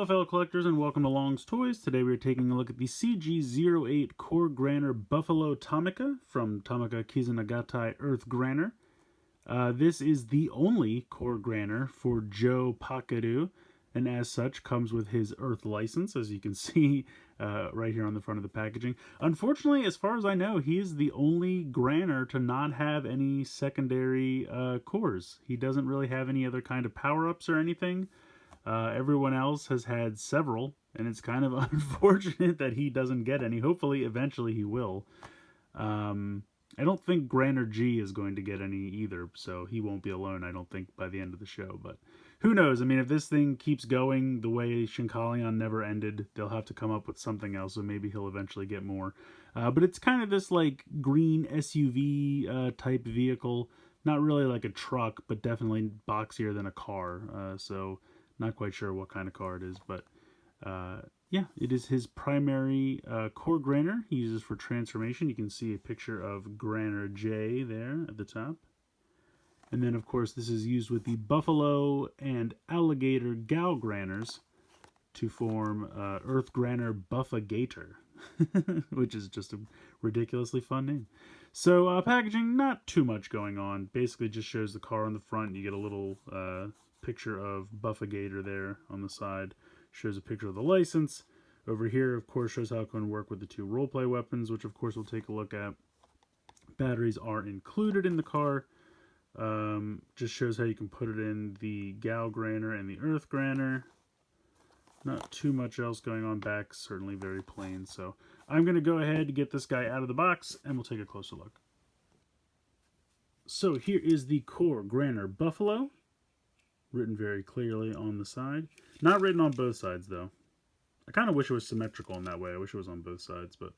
Hello fellow collectors and welcome to Long's Toys. Today we are taking a look at the CG08 Core Granner Buffalo Tomica from Tomica Kizuna Gattai Earth Granner. This is the only Core Granner for Joe Pakeru, and as such comes with his Earth license, as you can see right here on the front of the packaging. Unfortunately, as far as I know, he is the only Granner to not have any secondary cores. He doesn't really have any other kind of power-ups or anything. Everyone else has had several, and it's kind of unfortunate that he doesn't get any. Hopefully, eventually he will. I don't think Granner G is going to get any either, so he won't be alone, I don't think, by the end of the show. But who knows? I mean, if this thing keeps going the way Shinkalion never ended, they'll have to come up with something else, so maybe he'll eventually get more. But it's kind of this, like, green SUV type vehicle. Not really like a truck, but definitely boxier than a car, so not quite sure what kind of car it is, but yeah, it is his primary core Granner he uses for transformation. You can see a picture of Granner J there at the top. And then, of course, this is used with the Buffalo and Alligator Gal Granners to form Earth Granner Buffagator, which is just a ridiculously fun name. So, packaging, not too much going on. Basically just shows the car on the front. You get a little picture of Buffagator there on the side. Shows a picture of the license. Over here, of course, shows how it can work with the two roleplay weapons, which, of course, we'll take a look at. Batteries are included in the car. Just shows how you can put it in the Gal Granner and the Earth Granner. Not too much else going on back, certainly very plain. So I'm going to go ahead and get this guy out of the box, and we'll take a closer look. So here is the Core Granner Buffalo, written very clearly on the side. Not written on both sides, though. I kind of wish it was symmetrical in that way. I wish it was on both sides, but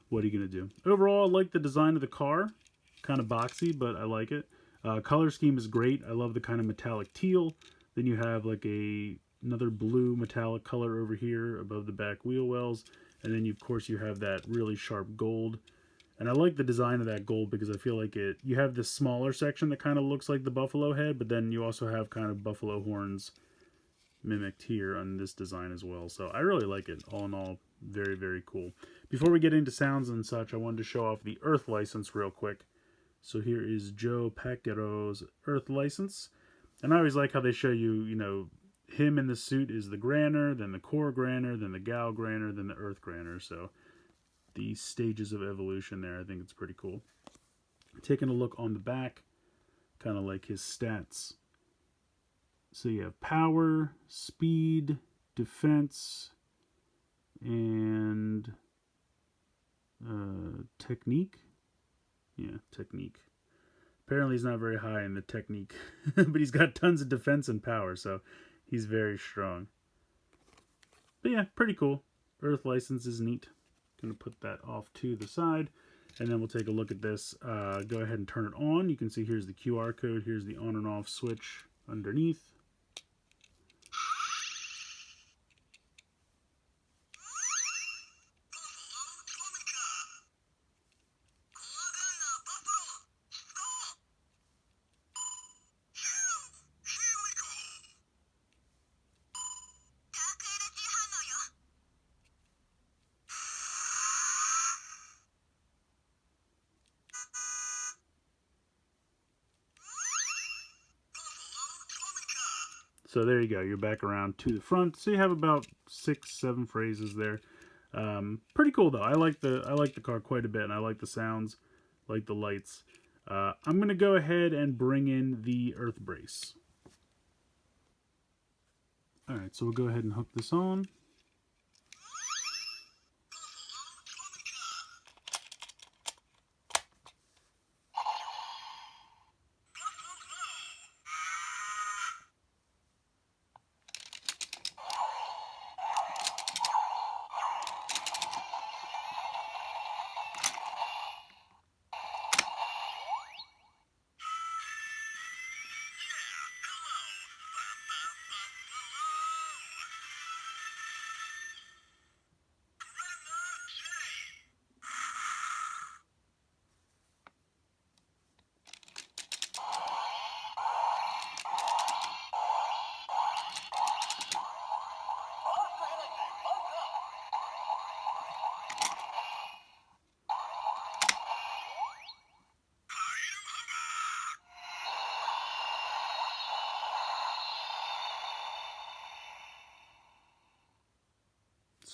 what are you going to do? Overall, I like the design of the car. Kind of boxy, but I like it. Color scheme is great. I love the kind of metallic teal. Then you have like another blue metallic color over here above the back wheel wells. And then, of course, you have that really sharp gold. And I like the design of that gold because I feel like you have this smaller section that kind of looks like the buffalo head, but then you also have kind of buffalo horns mimicked here on this design as well. So I really like it. All in all, very, very cool. Before we get into sounds and such, I wanted to show off the Earth license real quick. So here is Joe Pakeru's Earth license. And I always like how they show you, him in the suit is the Granner, then the Core Granner, then the Gal Granner, then the Earth Granner. So the stages of evolution there, I think it's pretty cool. Taking a look on the back, kind of like his stats. So you have power, speed, defense, and technique. Yeah, technique. Apparently he's not very high in the technique, but he's got tons of defense and power, so he's very strong. But yeah, pretty cool. Earth license is neat. Going to put that off to the side, and then we'll take a look at this. Go ahead and turn it on. You can see here's the QR code. Here's the on and off switch underneath. So there you go. You're back around to the front. So you have about 6-7 phrases there. Pretty cool though. I like the car quite a bit, and I like the sounds, like the lights. I'm gonna go ahead and bring in the Earth brace. All right, so we'll go ahead and hook this on.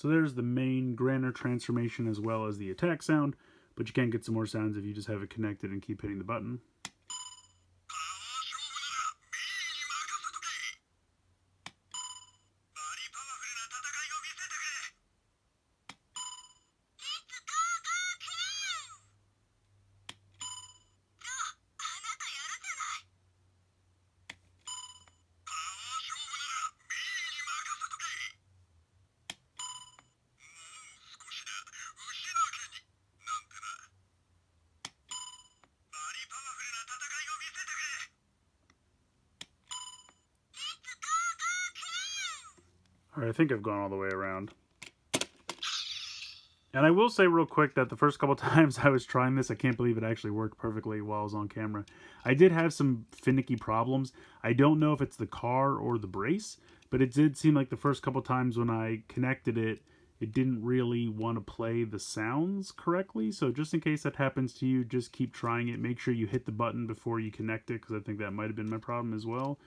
So there's the main Granner transformation as well as the attack sound, but you can get some more sounds if you just have it connected and keep hitting the button. Alright, I think I've gone all the way around. And I will say real quick that the first couple times I was trying this, I can't believe it actually worked perfectly while I was on camera. I did have some finicky problems. I don't know if it's the car or the brace, but it did seem like the first couple times when I connected it, it didn't really want to play the sounds correctly. So just in case that happens to you, just keep trying it. Make sure you hit the button before you connect it, because I think that might have been my problem as well.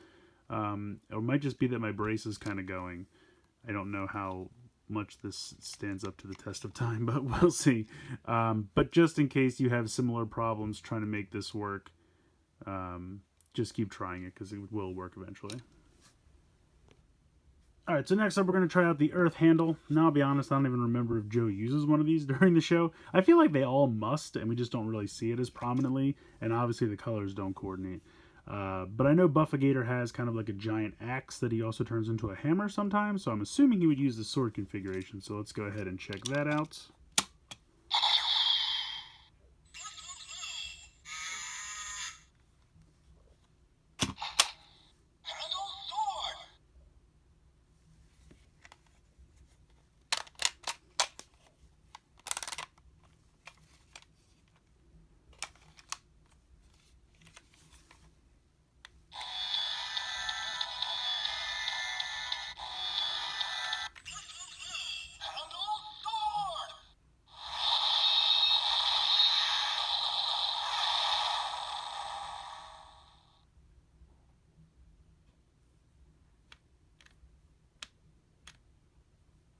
It might just be that my brace is kind of going. I don't know how much this stands up to the test of time, but we'll see. But just in case you have similar problems trying to make this work, just keep trying it, because it will work eventually. Alright, so next up we're going to try out the Earth handle. Now, I'll be honest, I don't even remember if Joe uses one of these during the show. I feel like they all must, and we just don't really see it as prominently, and obviously the colors don't coordinate. But I know Buffagator has kind of like a giant axe that he also turns into a hammer sometimes, so I'm assuming he would use the sword configuration. So let's go ahead and check that out.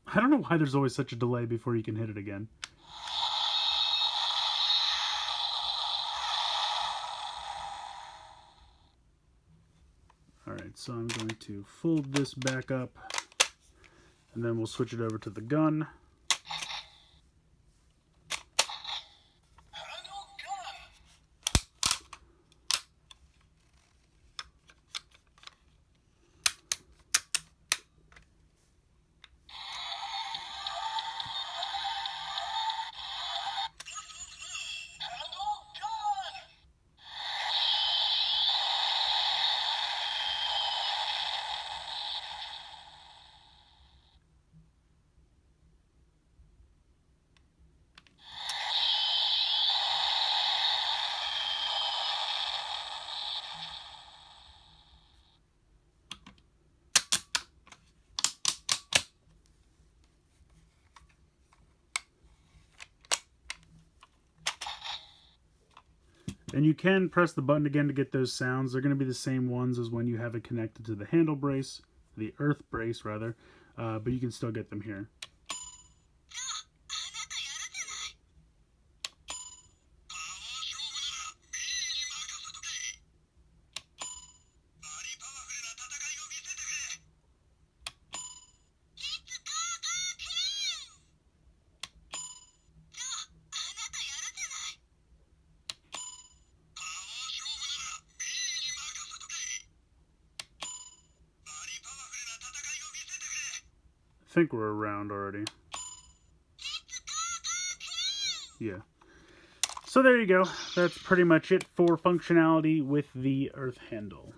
I don't know why there's always such a delay before you can hit it again. Alright, so I'm going to fold this back up, and then we'll switch it over to the gun. And you can press the button again to get those sounds. They're going to be the same ones as when you have it connected to the handle brace, the earth brace rather, but you can still get them here. I think we're around already. Yeah. So there you go. That's pretty much it for functionality with the Earth handle.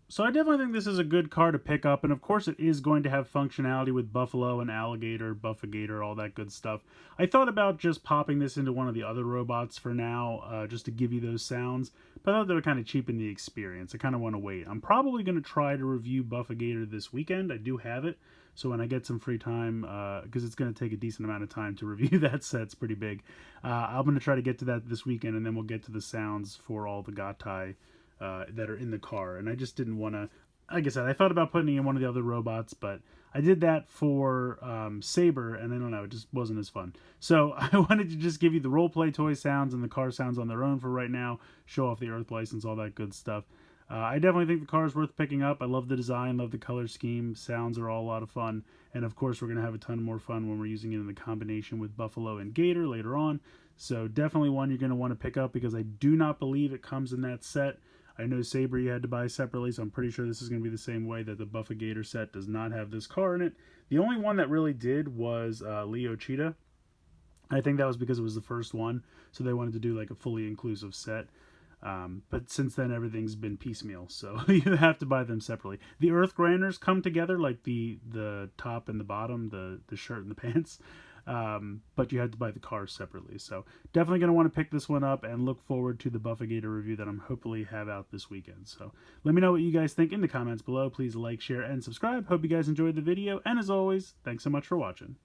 So I definitely think this is a good car to pick up, and of course it is going to have functionality with Buffalo and Alligator, Buffagator, all that good stuff. I thought about just popping this into one of the other robots for now, just to give you those sounds, but I thought they would kind of cheapen the experience. I kind of want to wait. I'm probably going to try to review Buffagator this weekend. I do have it, so when I get some free time, because it's going to take a decent amount of time to review that set, it's pretty big. I'm going to try to get to that this weekend, and then we'll get to the sounds for all the Gattai that are in the car. And I just didn't want to, like I said, I thought about putting in one of the other robots, but I did that for Saber, and I don't know, it just wasn't as fun. So I wanted to just give you the roleplay toy sounds and the car sounds on their own for right now, show off the Earth license, all that good stuff. I definitely think the car is worth picking up. I love the design, love the color scheme. Sounds are all a lot of fun. And of course, we're going to have a ton more fun when we're using it in the combination with Buffalo and Gator later on. So definitely one you're going to want to pick up because I do not believe it comes in that set. I know Saber you had to buy separately, so I'm pretty sure this is going to be the same way, that the Buffa Gator set does not have this car in it. The only one that really did was Leo Cheetah. I think that was because it was the first one, so they wanted to do like a fully inclusive set. But since then, everything's been piecemeal, so you have to buy them separately. The Earth Granners come together, like the top and the bottom, the shirt and the pants. But you had to buy the cars separately. So definitely going to want to pick this one up and look forward to the Buffa Gator review that I'm hopefully have out this weekend. So let me know what you guys think in the comments below. Please like, share, and subscribe. Hope you guys enjoyed the video. And as always, thanks so much for watching.